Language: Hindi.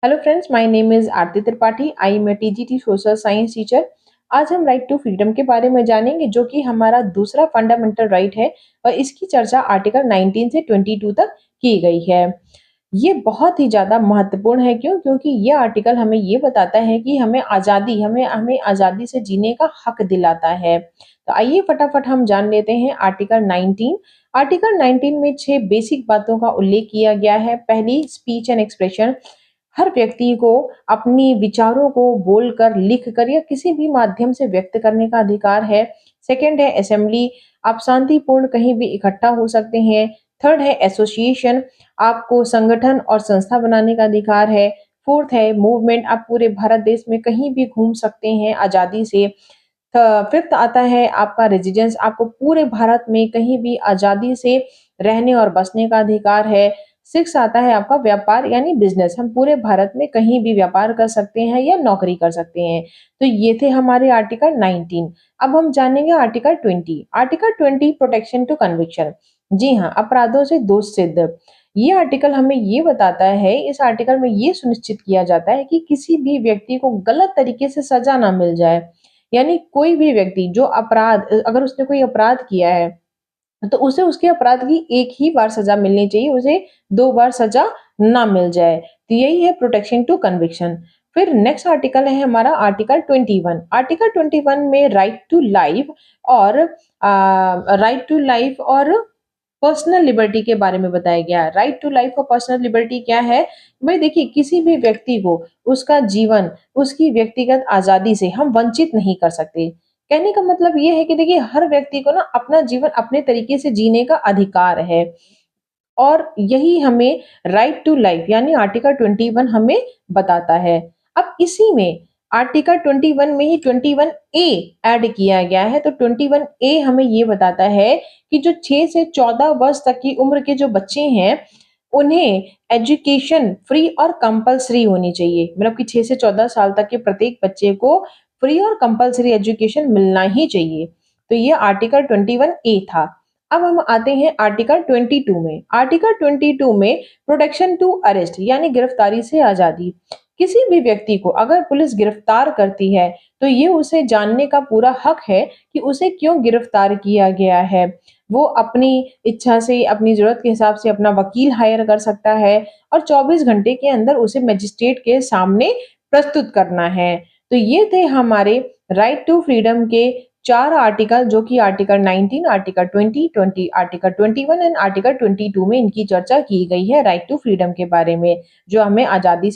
Hello friends, my name is Aarti Tripathi. I am a TGT social science teacher. आज हम राइट टू फ्रीडम के बारे में जानेंगे, जो कि हमारा दूसरा फंडामेंटल राइट है और इसकी चर्चा आर्टिकल 19 से 22 तक की गई है। ये बहुत ही ज़्यादा महत्वपूर्ण है। क्यों? क्योंकि ये आर्टिकल हमें ये बताता है कि हमें हमें आज़ादी से जीने का हक दिलाता है। तो आइए फटाफट हम जान लेते हैं आर्टिकल 19। आर्टिकल 19 में 6 बेसिक बातों का उल्लेख किया गया है। पहली, स्पीच एंड एक्सप्रेशन। हर व्यक्ति को अपनी विचारों को बोलकर, लिखकर या किसी भी माध्यम से व्यक्त करने का अधिकार है। सेकंड है असेंबली। आप शांतिपूर्ण कहीं भी इकट्ठा हो सकते हैं। थर्ड है एसोसिएशन। आपको संगठन और संस्था बनाने का अधिकार है। फोर्थ है मूवमेंट। आप पूरे भारत देश में कहीं भी घूम सकते हैं आज़ादी से। फिफ्थ आता है आपका रेजिडेंस। आपको पूरे भारत में कहीं भी आज़ादी से रहने और बसने का अधिकार है। सिक्स आता है आपका व्यापार यानी बिजनेस। हम पूरे भारत में कहीं भी व्यापार कर सकते हैं या नौकरी कर सकते हैं। तो ये थे हमारे आर्टिकल 19। अब हम जानेंगे article 20। Article 20, protection to conviction. जी हाँ, अपराधों से दोष सिद्ध। ये आर्टिकल हमें ये बताता है, इस आर्टिकल में ये सुनिश्चित किया जाता है कि किसी भी व्यक्ति को गलत तरीके से सजा ना मिल जाए। यानी कोई भी व्यक्ति जो अगर उसने कोई अपराध किया है, तो उसे उसके अपराध की एक ही बार सजा मिलनी चाहिए, उसे 2 बार सजा ना मिल जाए। तो यही है प्रोटेक्शन टू कन्विक्शन। फिर नेक्स्ट आर्टिकल है हमारा आर्टिकल 21। आर्टिकल 21 में राइट टू लाइफ और पर्सनल लिबर्टी के बारे में बताया गया है। राइट टू लाइफ और पर्सनल लिबर्टी क्या है? भाई देखिए, किसी भी व्यक्ति को उसका जीवन, उसकी व्यक्तिगत आज़ादी से हम वंचित नहीं कर सकते। कहने का मतलब ये है कि देखिए, हर व्यक्ति को ना अपना जीवन अपने तरीके से जीने का अधिकार है और यही हमें राइट टू लाइफ यानी आर्टिकल 21 हमें बताता है। अब इसी में आर्टिकल 21 में ही 21 ए ऐड किया गया है। तो 21 ए हमें ये बताता है कि जो 6 से 14 वर्ष तक की उम्र के जो बच्चे हैं, उन्हें एजुकेशन फ्री और कंपल्सरी होनी चाहिए। मतलब कि 6 से 14 साल तक के प्रत्येक बच्चे को फ्री और कंपल्सरी एजुकेशन मिलना ही चाहिए। तो ये आर्टिकल 21 ए था। अब हम आते हैं आर्टिकल 22 में। आर्टिकल 22 में प्रोटेक्शन टू अरेस्ट यानी गिरफ्तारी से आजादी। किसी भी व्यक्ति को अगर पुलिस गिरफ्तार करती है, तो ये उसे जानने का पूरा हक है कि उसे क्यों गिरफ्तार किया गया है। वो अपनी इच्छा से, अपनी जरूरत के हिसाब से अपना वकील हायर कर सकता है और 24 घंटे के अंदर उसे मजिस्ट्रेट के सामने प्रस्तुत करना है। तो ये थे हमारे राइट टू फ्रीडम के 4 आर्टिकल, जो कि article 19, article 20, article 21 and article 22 में इनकी चर्चा की गई है राइट टू फ्रीडम के बारे में, जो हमें आज़ादी